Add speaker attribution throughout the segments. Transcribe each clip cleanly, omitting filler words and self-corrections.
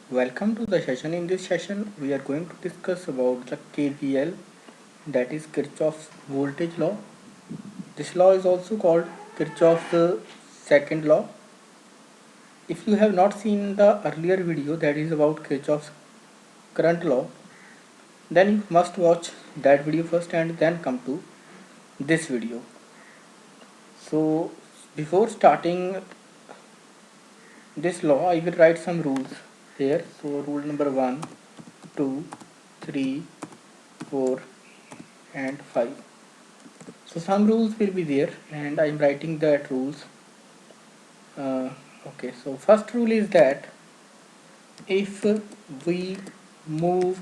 Speaker 1: Welcome to the session. In this session, we are going to discuss about the KVL, that is Kirchhoff's voltage law. This law is also called Kirchhoff's second law. If you have not seen the earlier video that is about Kirchhoff's current law, then you must watch that video first and then come to this video. So, before starting this law, I will write some rules here. So, rule number 1, 2, 3, 4, and 5. So some rules will be there and I'm writing that rules. Okay, so first rule is that if we move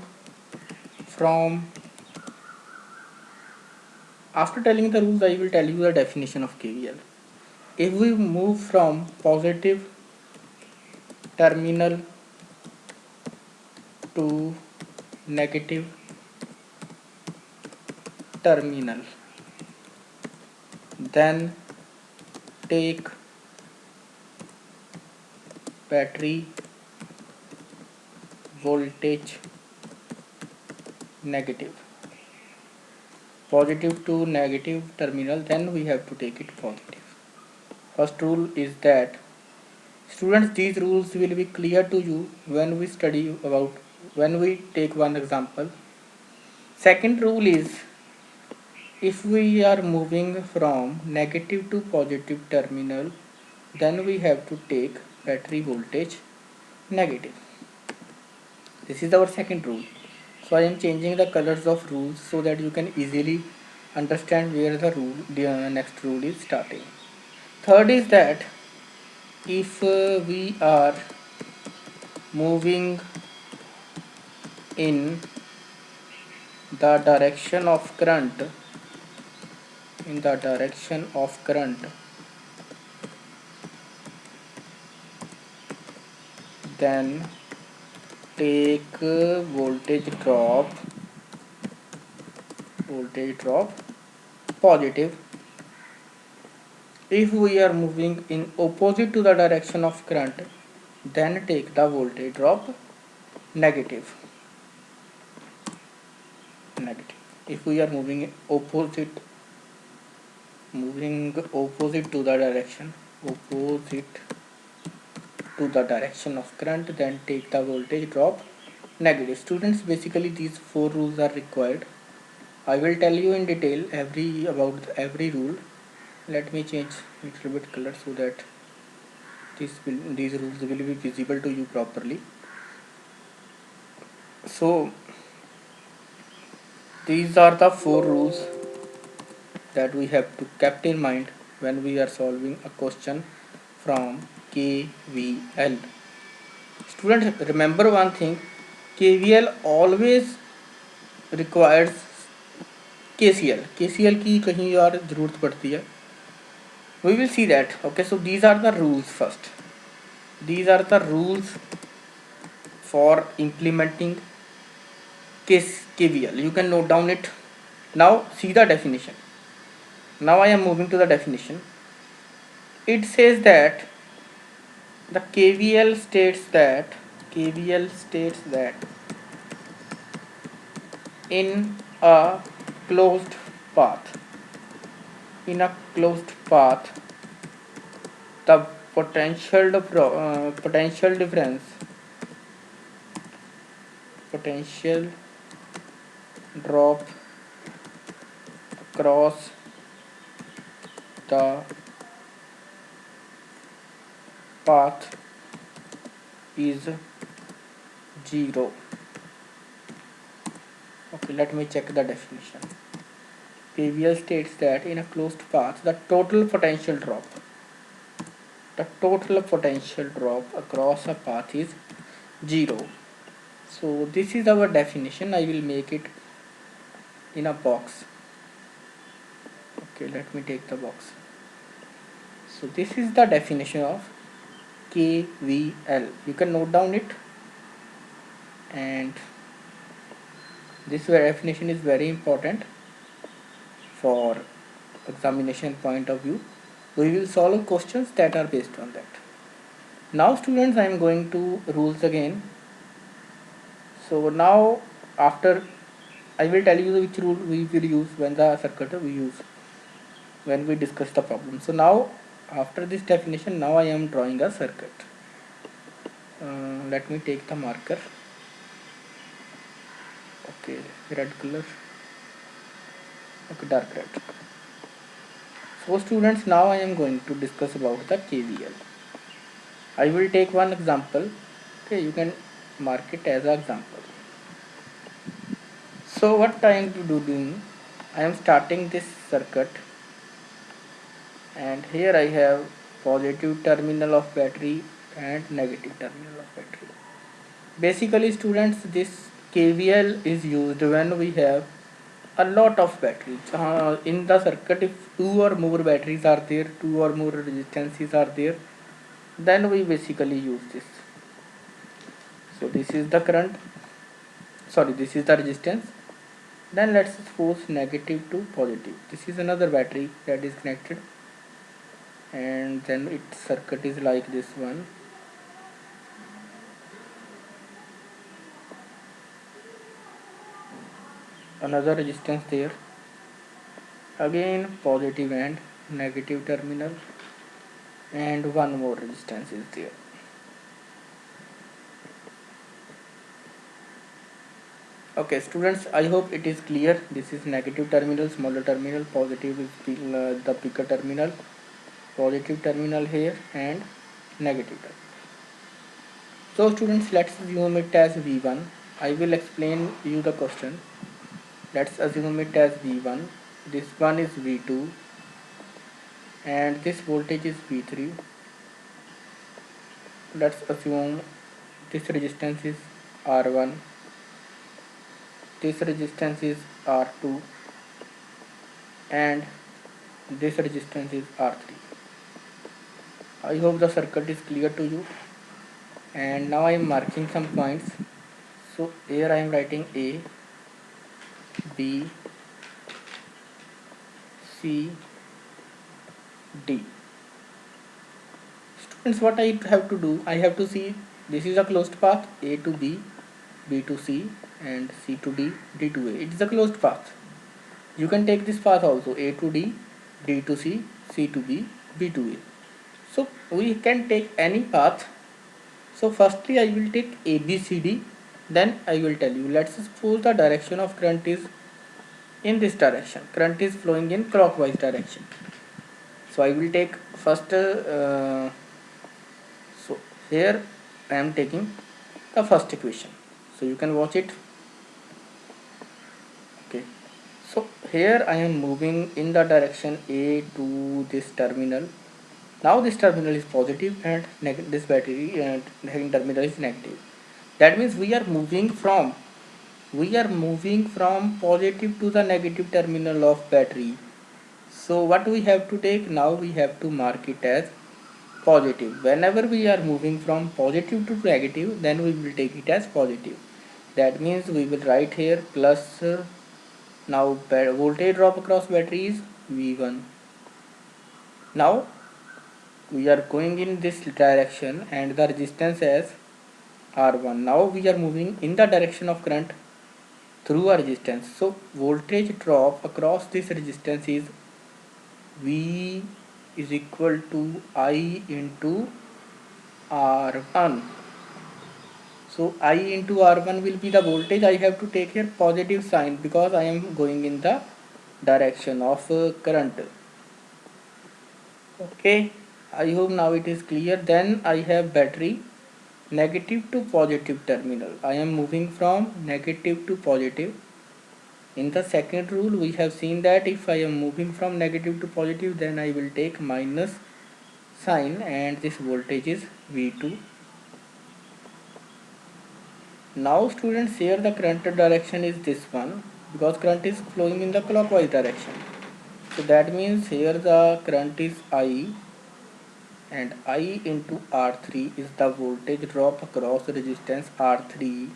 Speaker 1: from, after telling the rules I will tell you the definition of KVL. If we move from positive terminal to negative terminal, then take battery voltage negative, positive to negative terminal, then we have to take it positive. First rule is that, students, these rules will be clear to you when we study about, when we take one example. Second rule is, if we are moving from negative to positive terminal, then we have to take battery voltage negative. This is our second rule. So I am changing the colors of rules so that you can easily understand where the next rule is starting. Third is that if we are moving in the direction of current, in the direction of current, then take voltage drop positive. If we are moving in opposite to the direction of current, then take the voltage drop negative. If we are moving opposite to the direction, opposite to the direction of current, then take the voltage drop negative. Students, basically these four rules are required. I will tell you in detail about every rule. Let me change a little bit color so that these rules will be visible to you properly. So these are the four rules that we have to keep in mind when we are solving a question from KVL. Students, remember one thing, KVL always requires KCL की कहीं और ज़रूरत पड़ती है. We will see that. Okay, so these are the rules first. These are the rules for implementing KVL. You can note down it. Now see the definition. Now I am moving to the definition. It says that the KVL states that in a closed path, the potential drop across the path is 0. Okay, let me check the definition. KVL states that in a closed path, the total potential drop across a path is 0. So this is our definition. I will make it in a box. Okay, let me take the box. So this is the definition of KVL. You can note down it, and this definition is very important for examination point of view. We will solve questions that are based on that. Now students, I am going to rules again. So now after I will tell you which rule we will use when the circuit we use when we discuss the problem. So now after this definition, now I am drawing a circuit. Let me take the marker. Okay, red color. Okay, dark red. So students, now I am going to discuss about the KVL. I will take one example. Okay, you can mark it as an example. So what I am doing, I am starting this circuit, and here I have positive terminal of battery and negative terminal of battery. Basically students, this KVL is used when we have a lot of batteries. In the circuit, if two or more batteries are there, two or more resistances are there, then we basically use this. So this is the current, sorry, this is the resistance. Then let's suppose negative to positive. This is another battery that is connected, and then its circuit is like this one. Another resistance there, again positive and negative terminal, and one more resistance is there. Okay students, I hope it is clear. This is negative terminal, smaller terminal, positive is the bigger terminal, positive terminal here, and negative terminal. So students, let's assume it as V1. I will explain you the question. Let's assume it as V1. This one is V2, and this voltage is V3. Let's assume this resistance is R1, this resistance is R2, and this resistance is R3. I hope the circuit is clear to you. And now I am marking some points. So here I am writing A, B, C, D. Students, what I have to do, I have to see this is a closed path, A to B, B to C, and C to D, D to A. It is a closed path. You can take this path also, A to D, D to C, C to B, B to A. So we can take any path. So firstly I will take A, B, C, D, then I will tell you. Let's suppose the direction of current is in this direction. Current is flowing in clockwise direction. So I will take first, so here I am taking the first equation. So you can watch it. Okay. So here I am moving in the direction A to this terminal. Now this terminal is positive and this battery and terminal is negative. That means we are moving from positive to the negative terminal of battery. So what we have to take now, we have to mark it as positive. Whenever we are moving from positive to negative, then we will take it as positive. That means we will write here plus, now voltage drop across battery is V1. Now we are going in this direction and the resistance as R1. Now we are moving in the direction of current through a resistance. So voltage drop across this resistance is V is equal to I into R1. So I into R1 will be the voltage. I have to take here positive sign because I am going in the direction of current. Okay, I hope now it is clear. Then I have battery negative to positive terminal. I am moving from negative to positive. In the second rule we have seen that if I am moving from negative to positive, then I will take minus sign, and this voltage is V2. Now students, here the current direction is this one because current is flowing in the clockwise direction. So that means here the current is I, and I into R3 is the voltage drop across resistance R3,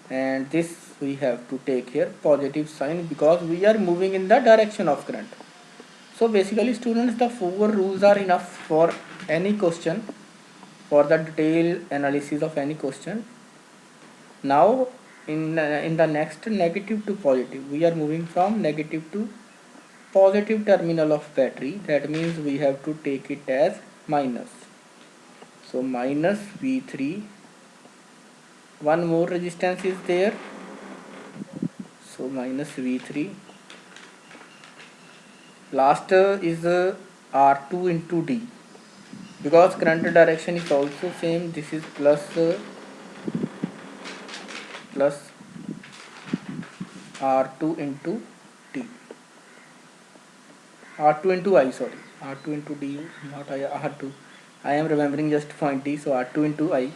Speaker 1: and this we have to take here positive sign because we are moving in the direction of current. So basically students, the four rules are enough for any question, for the detailed analysis of any question. Now in the next negative to positive, we are moving from negative to positive terminal of battery. That means we have to take it as minus. So minus V3. One more resistance is there. So minus V3. Last is R2 into D. Because current direction is also same, this is plus R2 into D. R2 into I, sorry. R2 into D, not I, R2. I am remembering just point D, so R2 into I.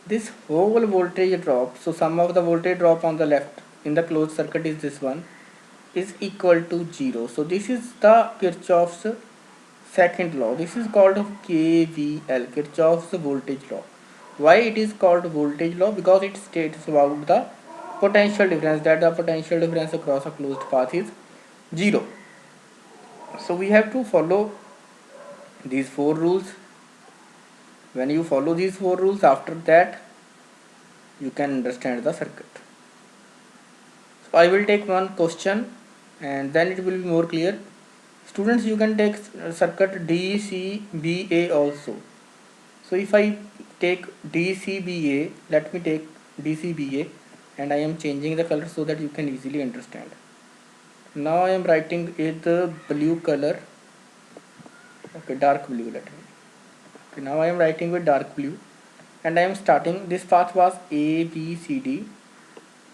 Speaker 1: This whole voltage drop, so sum of the voltage drop on the left in the closed circuit is this one, is equal to 0. So this is the Kirchhoff's second law. This is called KVL, Kirchhoff's voltage law. Why it is called voltage law? Because it states about the potential difference, that the potential difference across a closed path is 0. So we have to follow these 4 rules. When you follow these 4 rules, after that you can understand the circuit. So I will take one question and then it will be more clear. Students, you can take circuit DCBA also. So if I take DCBA, let me take DCBA and I am changing the color so that you can easily understand. Now I am writing with the blue color, okay, dark blue, let me. Okay, now I am writing with dark blue and I am starting. This path was ABCD.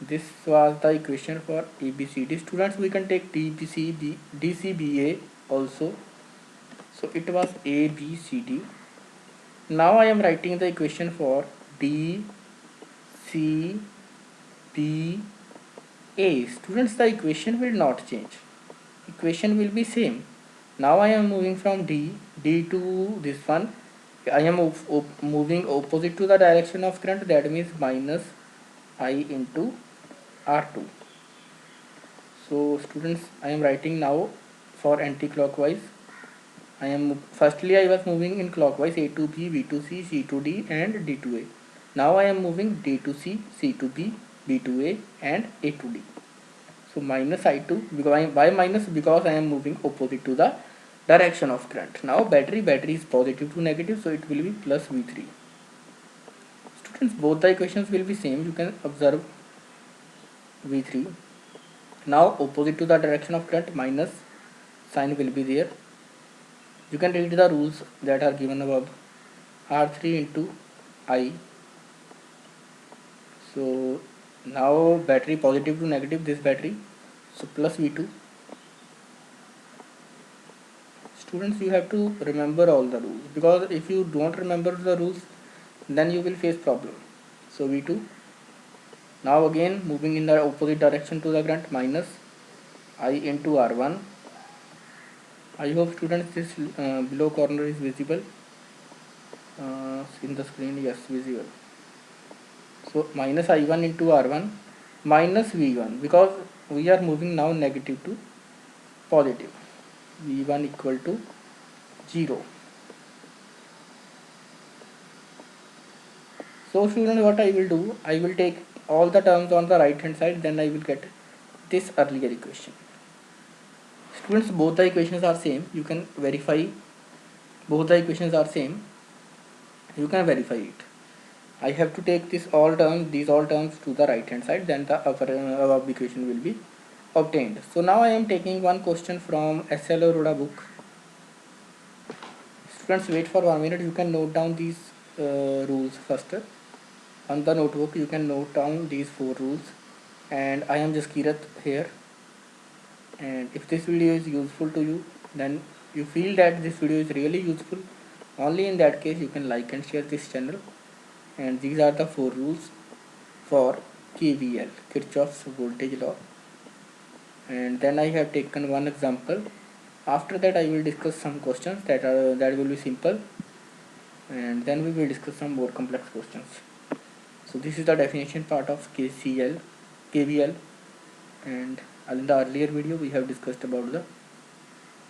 Speaker 1: This was the equation for ABCD. Students, we can take DCBA also. So it was ABCD. Now I am writing the equation for DCBA. Students, the equation will not change. Equation will be same. Now I am moving from D to this one. I am moving opposite to the direction of current. That means minus I into R2. So students, I am writing now for anti-clockwise. Firstly I was moving in clockwise, A to B, B to C, C to D and D to A. Now I am moving D to C, C to B, B to A and A to D. So minus I2, why minus? Because I am moving opposite to the direction of current. Now battery is positive to negative, so it will be plus V3. Students, both the equations will be same. You can observe V3. Now opposite to the direction of current, minus sign will be there. You can read the rules that are given above. R3 into I. So now battery positive to negative, this battery, so plus V2. Students, you have to remember all the rules, because if you don't remember the rules, then you will face problem. So V2. Now again moving in the opposite direction to the current, minus I into R1. I hope students this below corner is visible in the screen. Yes, visible. So minus I1 into R1 minus V1, because we are moving now negative to positive. V1 equal to 0. So students, what I will do, I will take all the terms on the right hand side, then I will get this earlier equation. Students, both the equations are same. You can verify. Both the equations are same. You can verify it. I have to take these all terms to the right hand side, then the above equation will be obtained. So now I am taking one question from SL Arora book. Students, wait for 1 minute. You can note down these rules first. On the notebook you can note down these 4 rules, and I am Jaskirat here. And if this video is useful to you, then you feel that this video is really useful, only in that case you can like and share this channel. And these are the 4 rules for KVL, Kirchhoff's voltage law. And then I have taken one example. After that I will discuss some questions that will be simple, and then we will discuss some more complex questions. So this is the definition part of KVL, and in the earlier video we have discussed about the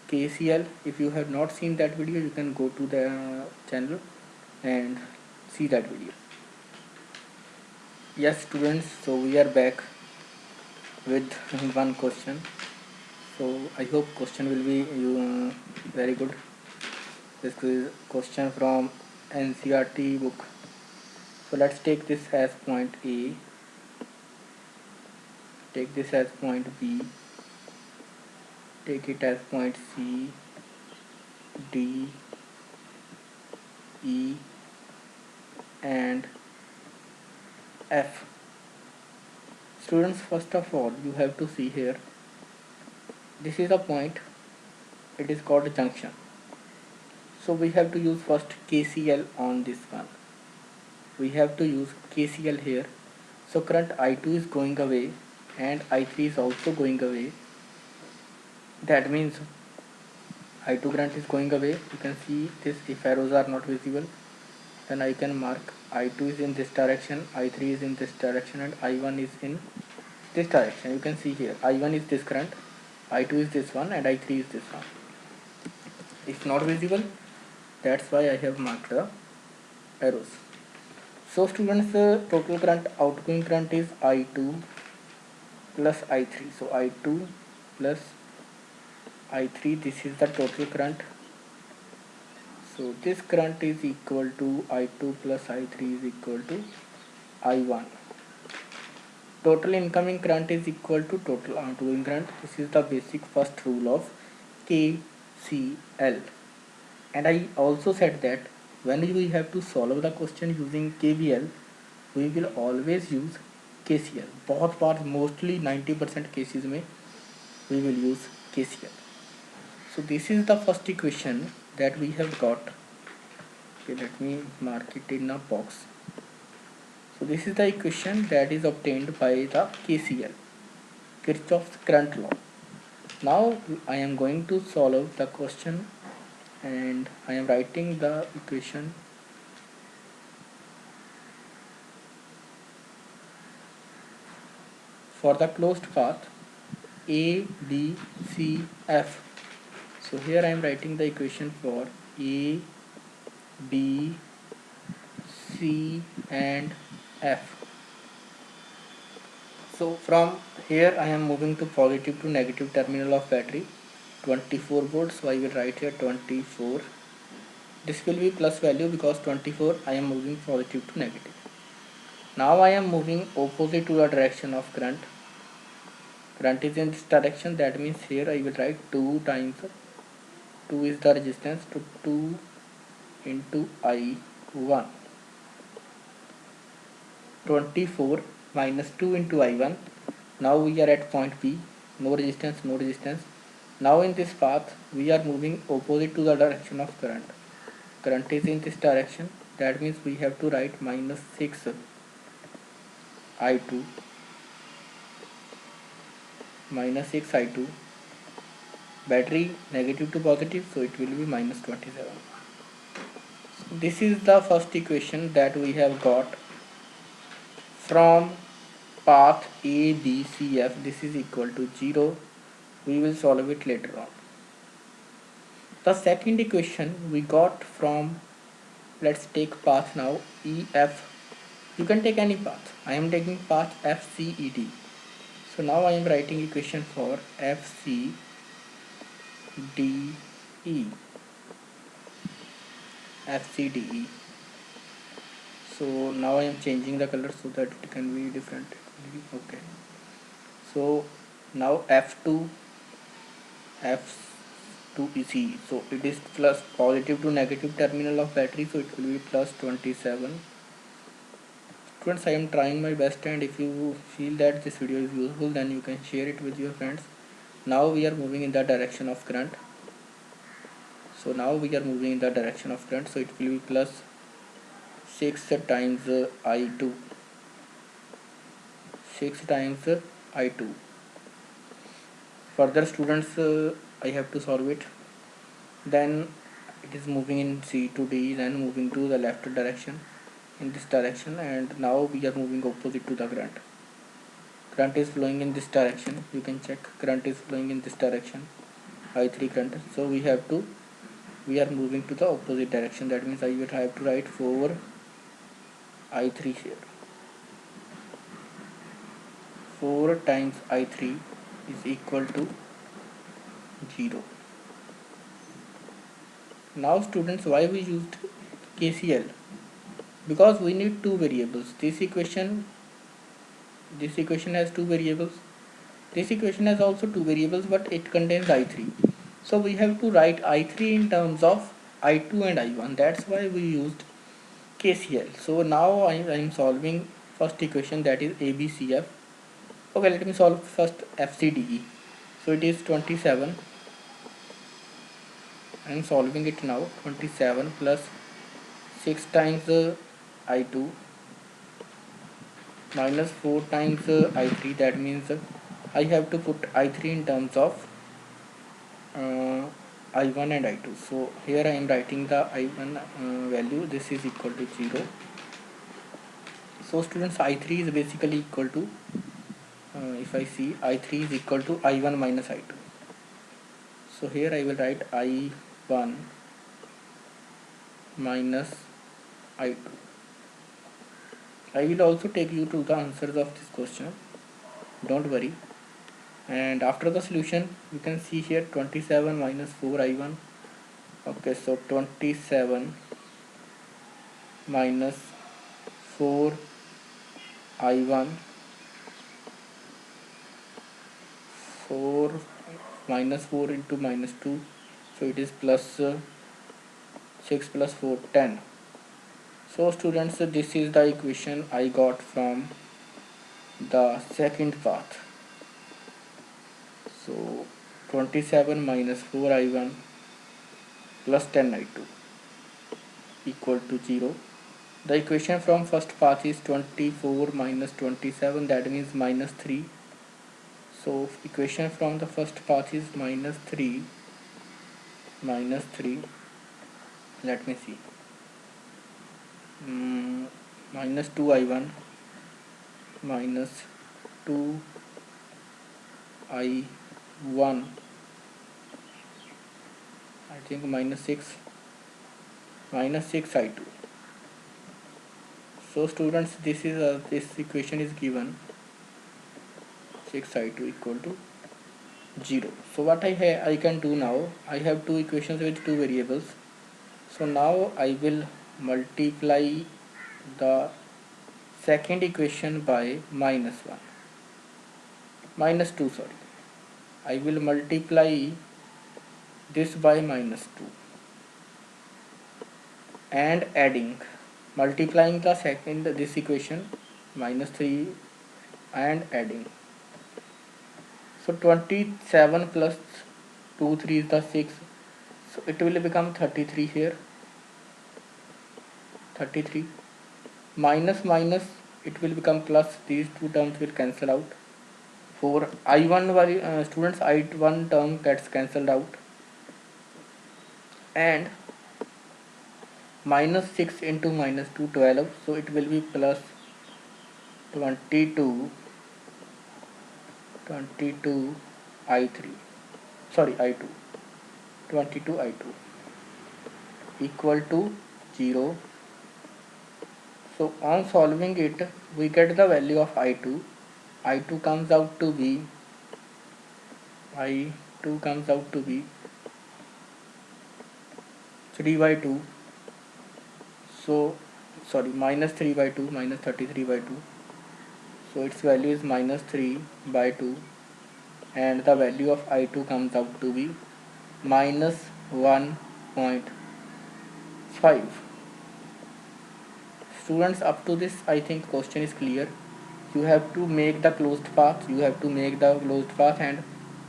Speaker 1: KCL. If you have not seen that video, you can go to the channel and see that video. Yes, students, so we are back with one question. So I hope question will be very good. This is question from NCRT book. So let's take this as point A, take this as point B, take it as point C, D, E, and F. Students, first of all, you have to see here. This is a point. It is called junction. So we have to use first KCL on this one. We have to use KCL here. So current I2 is going away and I3 is also going away. That means I2 current is going away. You can see this, if arrows are not visible, then I can mark I2 is in this direction, I3 is in this direction, and I1 is in this direction. You can see here I1 is this current, I2 is this one, and I3 is this one. If not visible, that's why I have marked the arrows. So students, total current, outgoing current is I2 plus I3. So I2 plus I3, this is the total current. So this current is equal to I2 plus I3 is equal to I1. Total incoming current is equal to total outgoing current. This is the basic first rule of KCL. And I also said that when we have to solve the question using KVL, we will always use KCL. बहुत बार mostly 90% cases में we will use KCL. So this is the first equation that we have got. Okay, let me mark it in a box. So this is the equation that is obtained by the KCL, Kirchhoff's current law. Now I am going to solve the question and I am writing the equation. For the closed path A, B, C, F. So here I am writing the equation for A, B, C and F. So from here I am moving to positive to negative terminal of battery, 24 volts. So I will write here 24. This will be plus value because 24 I am moving positive to negative. Now I am moving opposite to the direction of current. Current is in this direction, that means here I will write 2 times, 2 is the resistance, to 2 into I1. 24 minus 2 into I1. Now we are at point P, no resistance, no resistance. Now in this path we are moving opposite to the direction of current. Current is in this direction, that means we have to write minus 6 I2, minus 6 I2. Battery negative to positive, so it will be minus 27. So this is the first equation that we have got from path A, B, C, F. This is equal to 0. We will solve it later on. The second equation we got from, let's take path now, E, F. You can take any path. I am taking path F, C, E, D. So now I am writing equation for F, C, D, E. F, C, D, E. So now I am changing the color so that it can be different. Okay. So now F2, F2 is E. So it is plus positive to negative terminal of battery. So it will be plus 27. Students, I am trying my best, and if you feel that this video is useful, then you can share it with your friends. Now we are moving in the direction of current. So now we are moving in the direction of current. So it will be plus 6 times I2. 6 times I2. Further students, I have to solve it. Then it is moving in C to D, then moving to the left direction in this direction, and now we are moving opposite to the current. Current is flowing in this direction. You can check, current is flowing in this direction, I3 current. So we are moving to the opposite direction. That means I will have to write 4 I3 here. 4 times I3 is equal to 0. Now students, why we used KCL? Because we need two variables. This equation has two variables. This equation has also two variables, but it contains I3. So we have to write I3 in terms of I2 and I1. That's why we used KCL. So now I am solving first equation, that is ABCF. Okay, let me solve first FCDE. So it is 27. I am solving it now. 27 plus 6 times I2 minus 4 times I3. That means I have to put I3 in terms of I1 and I2. So here I am writing the I1 value. This is equal to 0. So students, I3 is basically equal to, if I see, I3 is equal to I1 minus I2. So here I will write I1 minus I2. I will also take you to the answers of this question, don't worry. And after the solution, you can see here 27 minus 4 I1. Okay, so 27 minus 4 I1, 4 minus 4 into minus 2, so it is plus 6 plus 4, 10. So students, this is the equation I got from the second path. So 27 minus 4 I1 plus 10 I2 equal to 0. The equation from first path is 24 minus 27, that means minus 3. So equation from the first path is minus 3. Let me see. Minus 2 I1 minus 2 I1, I think minus 6 I2. So students, this equation is given 6 I2 equal to 0. So what I can do now, I have two equations with two variables. So now I will multiply the second equation by minus 2, sorry. I will multiply this by minus 2 and multiplying the second, this equation minus 3 and adding. So 27 plus 2 3 is the 6, so it will become 33 here. 33 minus minus, it will become plus, these two terms will cancel out. For I1 students, I1 term gets cancelled out, and minus 6 into minus 2, 12, so it will be plus 22 I3, sorry I2, 22 I2 equal to 0. So on solving it, we get the value of I2. I2 comes out to be 3 by 2. So sorry, minus 3 by 2, minus 33 by 2. So its value is minus 3 by 2, and the value of I2 comes out to be minus 1.5. Students, up to this I think question is clear. You have to make the closed path, and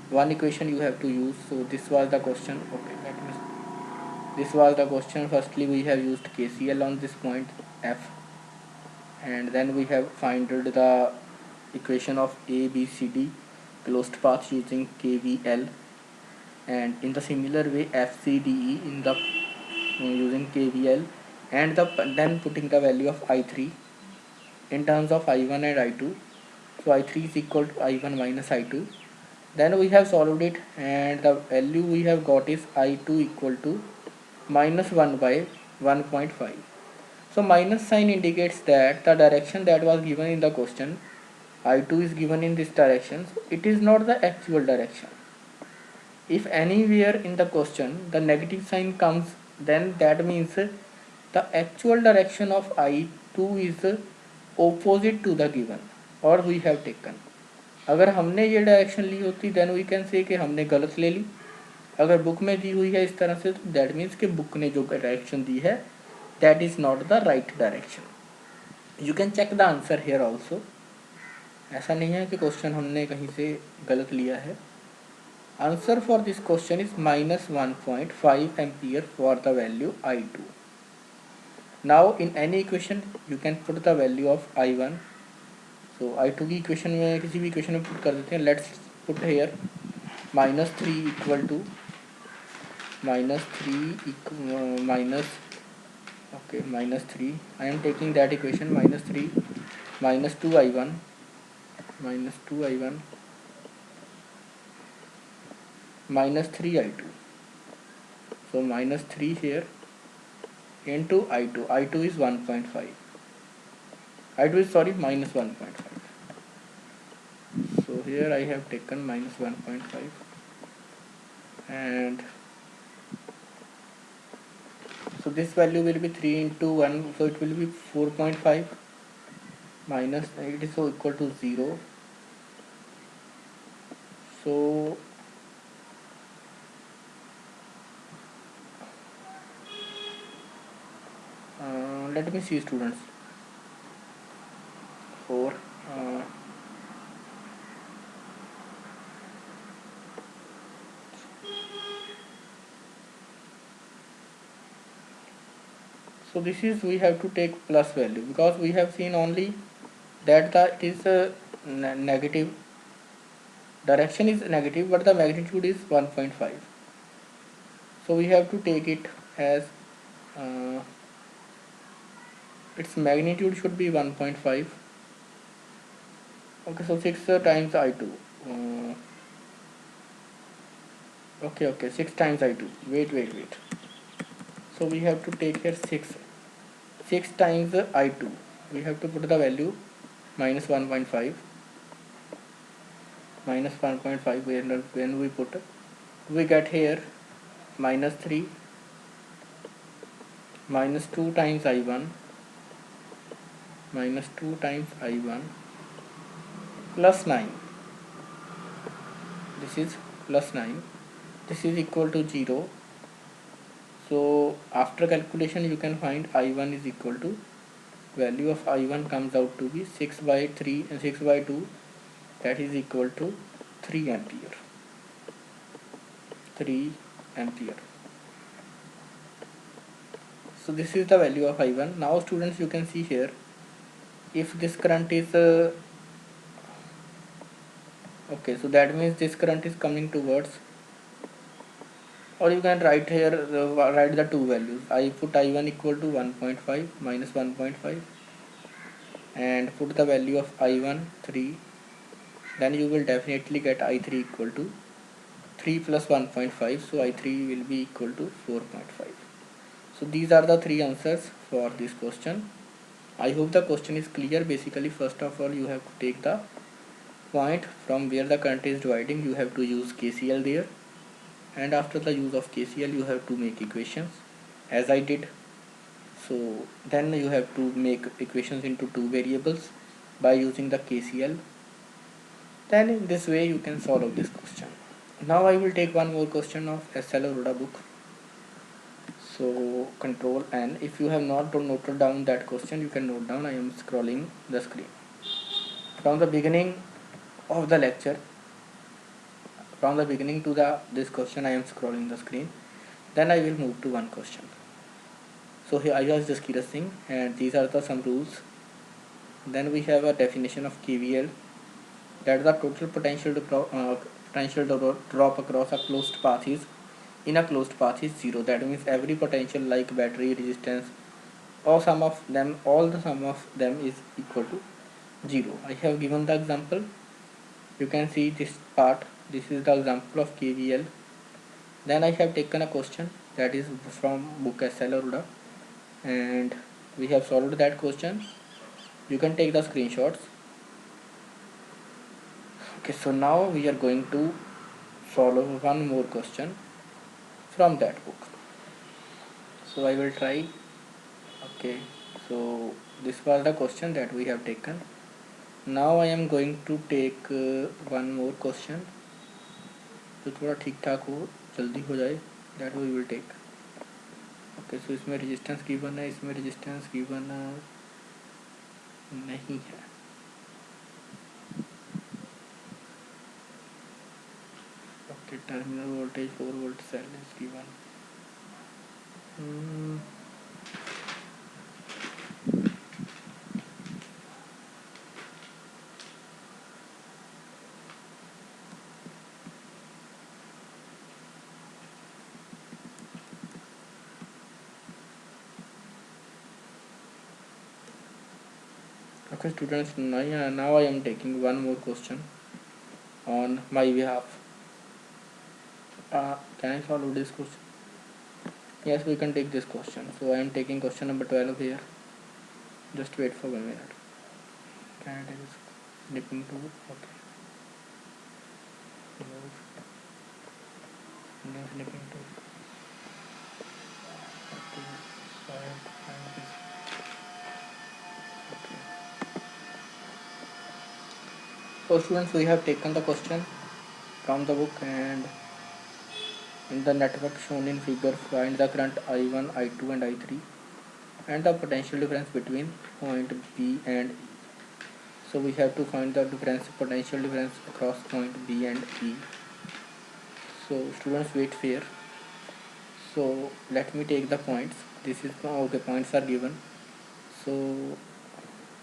Speaker 1: one equation you have to use. So this was the question. Okay, this was the question. Firstly, we have used KCL on this point F, and then we have found the equation of ABCD closed path using KVL, and in the similar way FCDE in the using KVL, and then putting the value of I3 in terms of I1 and I2. So I3 is equal to I1 minus I2. Then we have solved it, and the value we have got is I2 equal to minus 1 by 1.5. So minus sign indicates that the direction that was given in the question I2 is given in this direction, so it is not the actual direction. If anywhere in the question the negative sign comes, then that means the actual direction of I2 is opposite to the given or we have taken. अगर हमने ये direction ली होती then we can say कि हमने गलत ले ली. अगर book में दी हुई है इस तरह से तो दैट मीन्स कि बुक ने जो डायरेक्शन दी है that is not the right direction. You can check the answer here also. ऐसा नहीं है कि क्वेश्चन हमने कहीं से गलत लिया है. Answer for this question is -1.5 ampere for the value I2. Now in any equation you can put the value of I1. So I2 की इक्वेशन में किसी भी इक्वेशन में पुट कर देते हैं. Let's put here -3 equal to -3 I am taking that equation -3 -2I1 -3I2. So -3 here into I2. I2 is 1.5. I2 is -1.5. So here I have taken -1.5 and so this value will be 3 into 1, so it will be 4.5 minus it is so equal to 0. So let me see students. 4 so this is we have to take plus value because we have seen only that it is a negative direction is negative but the magnitude is 1.5. so we have to take it as its magnitude should be 1.5. okay, so 6 times I2 okay 6 times I2. wait, so we have to take here 6 times I2. we have to put the value -1.5 when we put we get here -3 -2 times I1 plus 9. This is plus 9. This is equal to 0. So after calculation you can find I1 is equal to value of I1 comes out to be 6 by 3 and 6 by 2, that is equal to 3 ampere. 3 ampere. So this is the value of I1. Now students, you can see here if this current is okay, so that means this current is coming towards, or you can write here write the two values. I put I1 equal to 1.5 minus 1.5 and put the value of I1 3, then you will definitely get I3 equal to 3 plus 1.5, so I3 will be equal to 4.5. So these are the three answers for this question. I hope the question is clear. Basically, first of all, you have to take the point from where the current is dividing. You have to use KCL there, and after the use of KCL you have to make equations as I did. So then you have to make equations into two variables by using the KCL. Then in this way you can solve this question. Now I will take one more question of SL Aroda book. So control N. If you have not noted down that question, you can note down. I am scrolling the screen from the beginning of the lecture. From the beginning to this question, I am scrolling the screen. Then I will move to one question. So here I was just Singh, and these are the some rules. Then we have a definition of KVL, that the total potential to drop across a closed path is in a closed path is 0. That means every potential like battery resistance or all the sum of them is equal to 0. I have given the example. You can see this part. This is the example of KVL. Then I have taken a question that is from book SL Aroda, and we have solved that question. You can take the screenshots. Okay, so now we are going to solve one more question from that book. So I will try. Okay, so this was the question that we have taken. Now I am going to take one more question जो थोड़ा ठीक ठाक हो, जल्दी हो जाए, that we will take. Okay, so इसमें resistance given है, इसमें resistance given नहीं है. Okay, terminal voltage 4 volt cell is given. Okay students, now I am taking one more question on my behalf. Can I solve this question? Yes, we can take this question. So I am taking question number 12 here. Just wait for 1 minute. Can I take this? Dipping tool. Okay. Dipping tool. Okay. So I have to find this. Okay. So students, we have taken the question from the book, and in the network shown in figure, find the current I1, I2 and I3 and the potential difference between point B and E. So we have to find the potential difference across point B and E. So students, wait here. So let me take the points. This is okay, points are given. So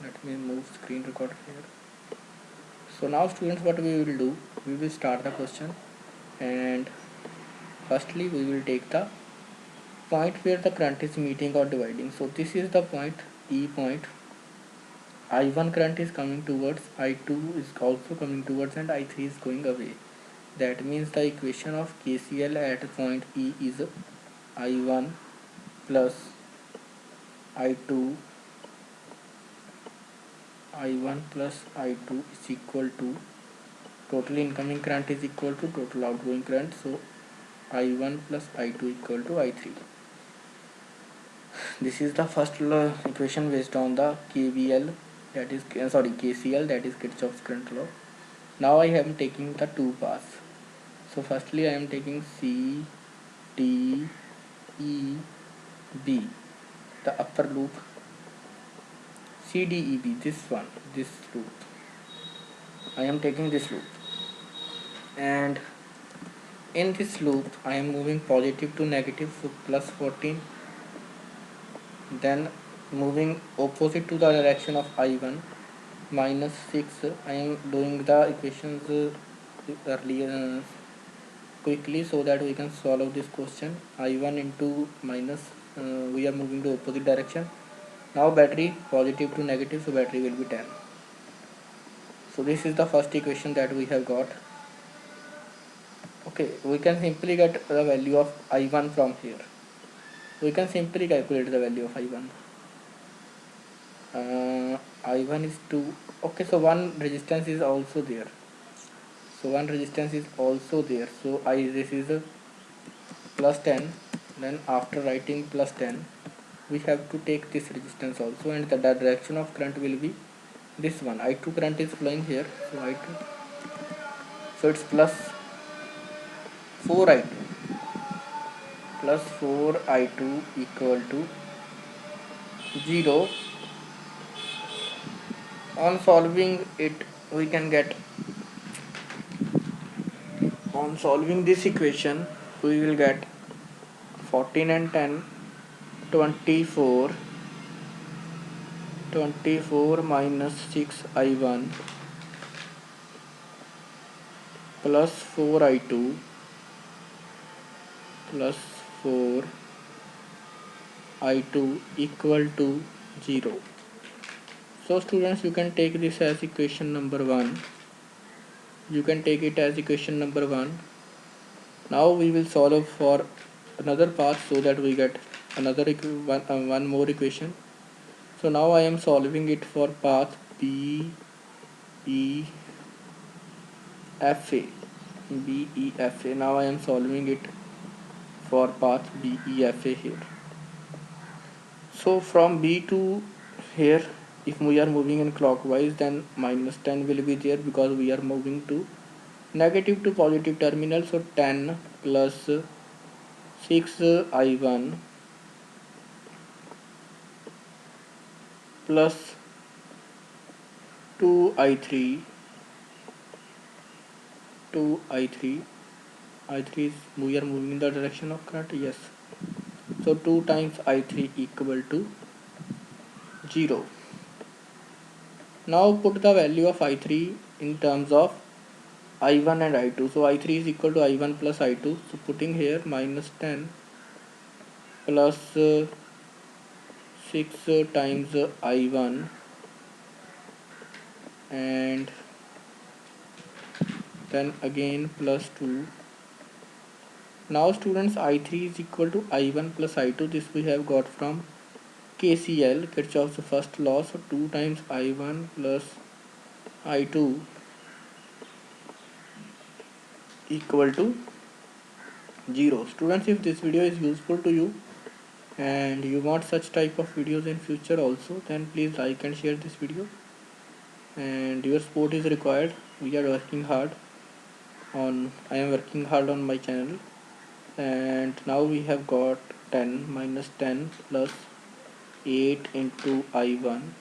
Speaker 1: let me move screen recorder here. So now students, what we will do, we will start the question, and firstly we will take the point where the current is meeting or dividing. So this is the point, E point. I1 current is coming towards, I2 is also coming towards, and I3 is going away. That means the equation of KCL at point E is I1 plus I2, I1 plus I2 is equal to total incoming current is equal to total outgoing current. So I1 plus I2 equal to I3. This is the first equation based on the KVL, that is KCL, that is Kirchhoff's current law. Now I am taking the two paths. So firstly I am taking C, D, E, B, the upper loop. C, D, E, B, this loop. I am taking this loop, and in this loop I am moving positive to negative, so plus 14. Then moving opposite to the direction of I1, minus 6. I am doing the equations earlier quickly so that we can solve this question. I1 into minus, we are moving to opposite direction. Now battery positive to negative, so battery will be 10. So this is the first equation that we have got. Okay, we can simply get the value of I1 from here. We can simply calculate the value of I1. I1 is 2. Okay, so one resistance is also there. So this is a plus 10. Then after writing plus 10, we have to take this resistance also, and the direction of current will be this one. I2 current is flowing here, so I2, so it's plus 4I2 equal to 0. On solving it, we can get, on solving this equation, we will get 14 and 10, 24. 24 minus 6I1 plus 4I2 plus 4I2 equal to 0. So students, you can take this as equation number 1. You can take it as equation number 1. Now we will solve for another path so that we get another one more equation. So now I am solving it for path B, E, FA, BEFA. Now I am solving it for path BEFA here. So from B to here, if we are moving in clockwise, then minus 10 will be there because we are moving to negative to positive terminal. So 10 plus 6I1 plus 2I3, 2I3, I3 is, we are moving in the direction of current, yes. So 2 times I3 equal to 0. Now put the value of I3 in terms of I1 and I2. So I3 is equal to I1 plus I2. So putting here minus 10 plus 6 times I1 and then again plus 2. Now students, I3 is equal to I1 plus I2. This we have got from KCL, Kirchhoff's first law. So 2 times I1 plus I2 equal to 0. Students, if this video is useful to you and you want such type of videos in future also, then please like and share this video, and your support is required. We are working hard on, I am working hard on my channel. And now we have got 10 minus 10 plus 8 into I1.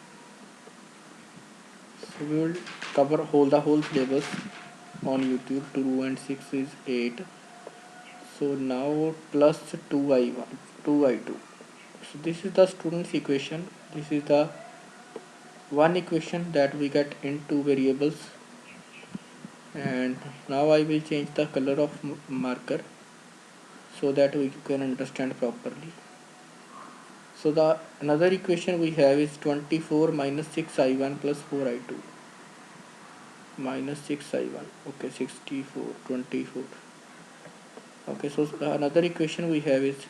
Speaker 1: So we will cover the whole syllabus on YouTube. 2 and 6 is 8. So now plus 2I1, 2I2. So this is the student's equation. This is the one equation that we get in two variables. And now I will change the color of marker so that we can understand properly. So the another equation we have is 24 minus 6I1 plus 4I2 minus 6I1. Okay, 64, 24. Okay, so another equation we have is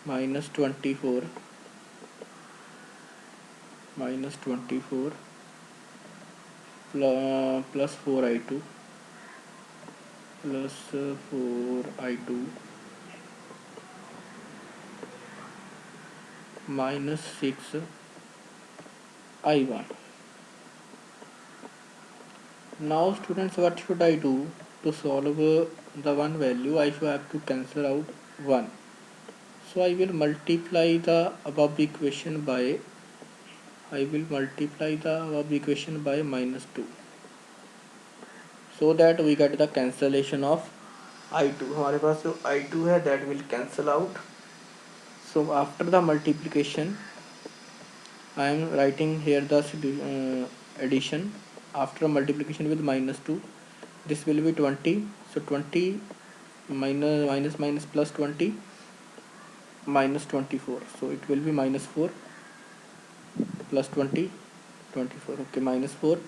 Speaker 1: minus 24 plus 4I2 plus 4I2 minus 6I1. Now students, what should I do to solve the one value? I should have to cancel out 1. So I will multiply the above equation by minus 2, so that we get the cancellation of I2. हमारे पास जो I2 है that will cancel out. So after the multiplication, I am writing here the addition. After multiplication with minus 2, this will be 20. So 20 minus plus 20 minus 24. So it will be minus 4 plus 20, 24. Okay, minus 4.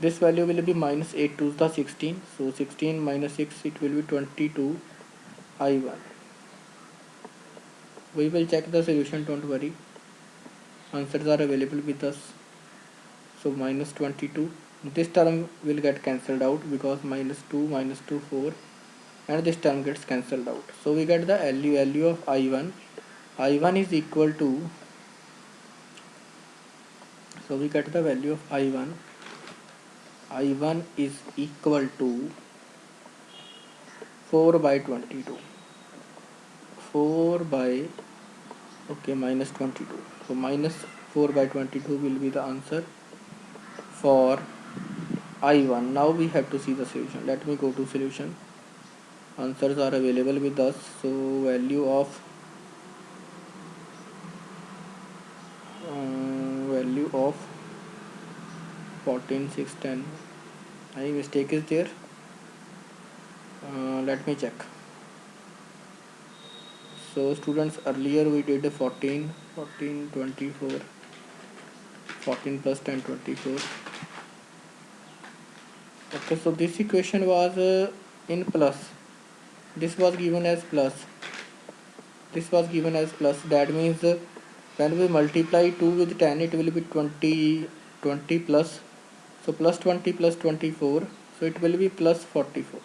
Speaker 1: This value will be minus 8 to the 16. So 16 minus 6, it will be 22 I1. We will check the solution, don't worry. Answers are available with us. So minus 22. This term will get cancelled out because minus 2, 4, and this term gets cancelled out. So we get the value of I1. I1 is equal to, so we get the value of I1. I1 is equal to 4 by 22. 4 by, okay, minus 22. So minus 4 by 22 will be the answer for I1. Now we have to see the solution. Let me go to solution. Answers are available with us. So value of 14, 6, 10. Any mistake is there? Let me check. So students, earlier we did 14, 24, 14 plus 10, 24. Okay, so this equation was in plus. This was given as plus. That means when we multiply 2 with 10, it will be 20 plus. So plus 20 plus 24. So so it will be plus 44.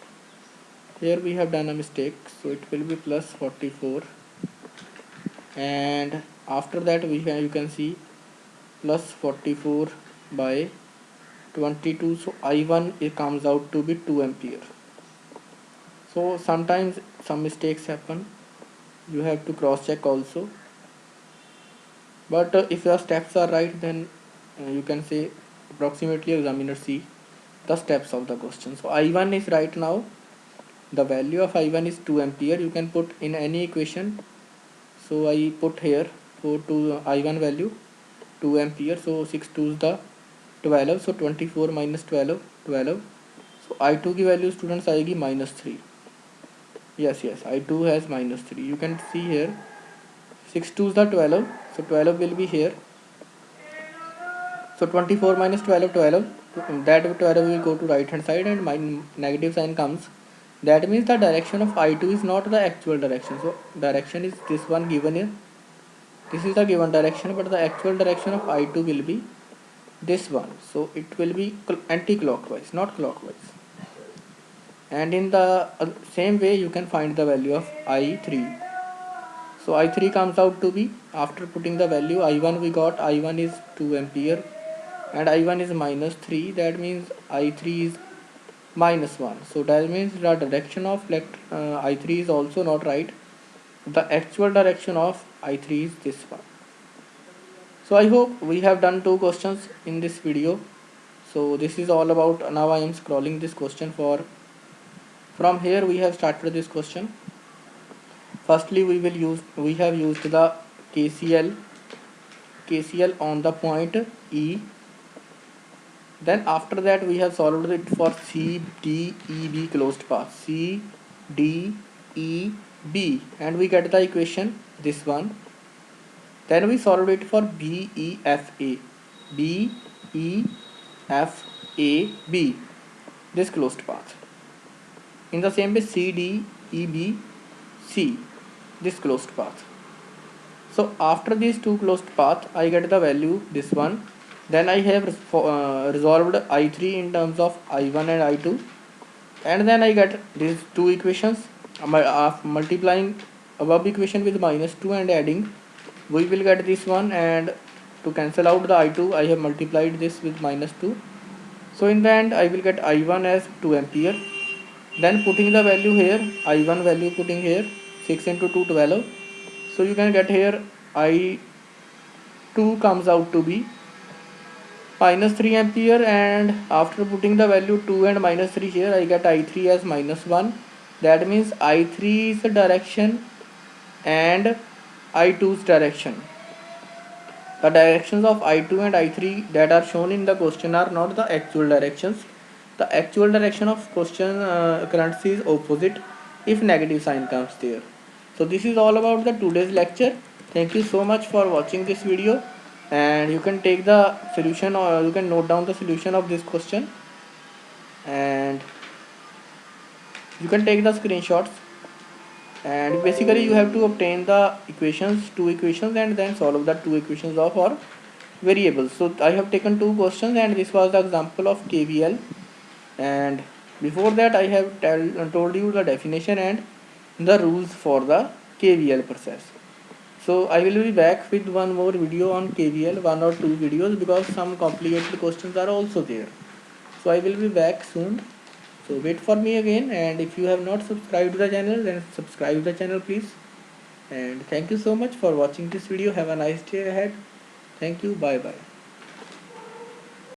Speaker 1: Here we have done a mistake, so it will be plus 44, and after that you can see plus 44 by 22, so I1 it comes out to be 2 ampere. So sometimes some mistakes happen, you have to cross check also, but if your steps are right, then you can say approximately examiner see the steps of the question. So I1 is right now, the value of I1 is 2 ampere. You can put in any equation, so I put here for to I1 value 2 ampere, so 6 2 is the 12, so 24 minus 12 12, so I2 की value students आएगी -3. yes I2 has -3. you can see here 6 2 is the 12, so 12 will be here, so 24 minus 12 12, that 12 will go to right hand side and my negative sign comes. That means the direction of I2 is not the actual direction, so direction is this one given here, this is the given direction, but the actual direction of I2 will be this one, so it will be anti-clockwise, not clockwise. And in the same way you can find the value of I3. So I3 comes out to be, after putting the value I1, we got I1 is 2 ampere and I1 is -3, that means I3 is -1, so that means the direction of I3 is also not right. The actual direction of I3 is this one. So I hope we have done 2 questions in this video. So this is all about, now I am scrolling this question for, from here we have started this question. Firstly we have used the KCL on the point E. Then after that we have solved it for C, D, E, B closed path, C, D, E, B, and we get the equation this one. Then we solved it for B, E, F, A, B, E, F, A, B, this closed path. In the same way C, D, E, B, C, this closed path. So after these 2 closed path I get the value this one. Then I have resolved I3 in terms of I1 and I2, and then I get these 2 equations, multiplying above equation with -2 and adding, we will get this one, and to cancel out the I2 I have multiplied this with -2, so in the end I will get I1 as 2 ampere. Then putting the value here, I1 value putting here, 6 into 2 12, so you can get here I2 comes out to be -3 ampere, and after putting the value 2 and -3 here I get I3 as -1. That means I3 is the direction and I2's direction. The directions of I2 and I3 that are shown in the question are not the actual directions. The actual direction of question currency is opposite if negative sign comes there. So this is all about the today's lecture. Thank you so much for watching this video, and you can take the solution, or you can note down the solution of this question, and you can take the screenshots, and basically you have to obtain the equations, 2 equations, and then solve the 2 equations of our variables. So I have taken 2 questions, and this was the example of KVL, and before that I have told you the definition and the rules for the KVL process. So I will be back with one more video on KVL, 1 or 2 videos, because some complicated questions are also there. So I will be back soon, so wait for me again, and if you have not subscribed to the channel, then subscribe the channel please. And thank you so much for watching this video. Have a nice day ahead. Thank you. Bye bye.